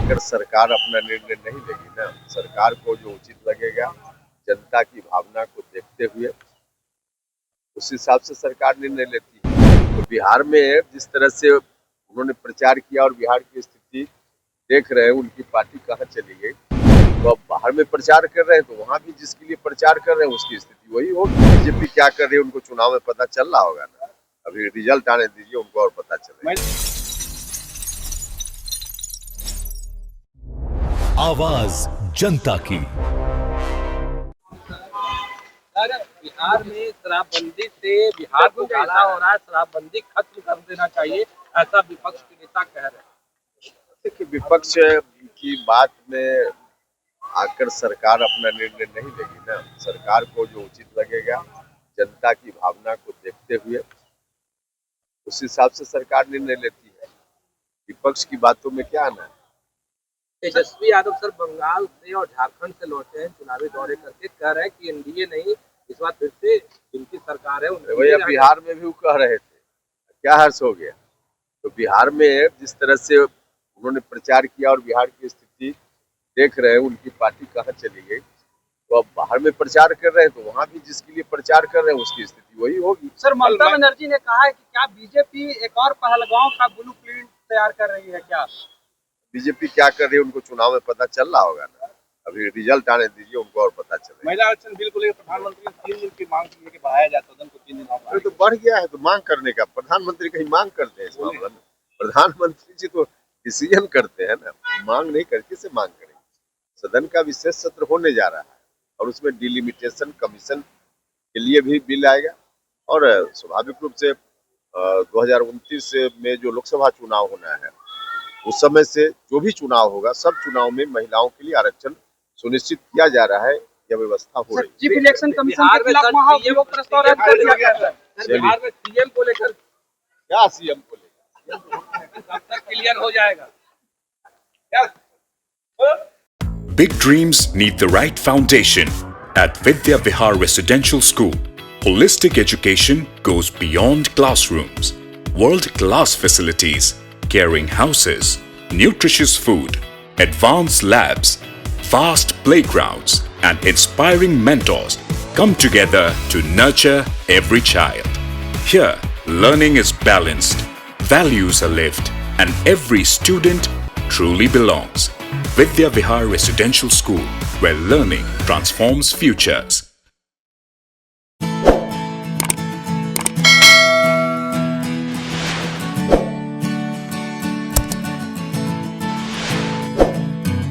आकर सरकार अपना निर्णय नहीं लेगी ना। सरकार को जो उचित लगेगा, जनता की भावना को देखते हुए उस हिसाब से सरकार निर्णय लेती है। तो बिहार में जिस तरह से उन्होंने प्रचार किया और बिहार की स्थिति देख रहे हैं, उनकी पार्टी कहाँ चली गई। तो अब बाहर में प्रचार कर रहे हैं तो वहाँ भी जिसके लिए प्रचार कर रहे हैं उसकी स्थिति वही होगी। बीजेपी क्या कर रही है उनको चुनाव में पता चल रहा होगा ना। अभी रिजल्ट आने दीजिए, उनको और पता चलेगा। आवाज जनता की। बिहार में शराबबंदी से बिहार को घाटा हो रहा है, शराबबंदी खत्म कर देना चाहिए, ऐसा विपक्ष के नेता कह रहे हैं। देखिए, विपक्ष की बात में आकर सरकार अपना निर्णय नहीं लेगी ना। सरकार को जो उचित लगेगा, जनता की भावना को देखते हुए उस हिसाब से सरकार निर्णय लेती है। विपक्ष की बातों में क्या आना है। तेजस्वी यादव सर बंगाल से और झारखंड से लौटे हैं चुनावी दौरे करके, कह रहे हैं कि एनडीए नहीं, इस बार फिर से जिनकी सरकार है भैया बिहार में भी वो कह रहे थे, क्या हर्ष हो गया। तो बिहार में जिस तरह से उन्होंने प्रचार किया और बिहार की स्थिति देख रहे हैं, उनकी पार्टी कहाँ चली गई। तो अब बाहर में प्रचार कर रहे हैं तो वहाँ भी जिसके लिए प्रचार कर रहे हैं उसकी स्थिति वही होगी। सर, ममता बनर्जी ने कहा है कि क्या बीजेपी एक और पहलगांव का ब्लूप्रिंट तैयार कर रही है क्या? बीजेपी क्या कर रही है उनको चुनाव में पता चल रहा होगा ना। अभी रिजल्ट आने दीजिए, उनको और पता चलेगा। महिला आरक्षण बिल को लेकर प्रधानमंत्री ने 3 दिन की मांग की है कि बढ़ाया जाए, सदन को 3 दिन और। तो बढ़ गया है तो मांग करने का, प्रधानमंत्री कहीं मांग करते हैं इस मामले में। प्रधानमंत्री जी तो डिसीजन करते हैं ना, मांग नहीं करके से मांग करेंगे। सदन का विशेष सत्र होने जा रहा है और उसमें डिलिमिटेशन कमीशन के लिए भी बिल आएगा और स्वाभाविक रूप से 2029 में जो लोकसभा चुनाव होना है उस समय से जो भी चुनाव होगा, सब चुनाव में महिलाओं के लिए आरक्षण सुनिश्चित किया जा रहा है। यह व्यवस्था हो रही है। चीफ इलेक्शन कमीशन के खिलाफ महाभियोग प्रस्ताव रद्द कर दिया गया है। बिहार में सीएम को लेकर क्या, सीएम को लेकर कब तक क्लियर हो जाएगा क्या? Big dreams need the right foundation. At Vidya Vihar Residential School, holistic education goes beyond classrooms. World-class facilities, caring houses, nutritious food, advanced labs, vast playgrounds, and inspiring mentors come together to nurture every child. Here, learning is balanced, values are lived, and every student truly belongs. Vidya Vihar Residential School, where learning transforms futures.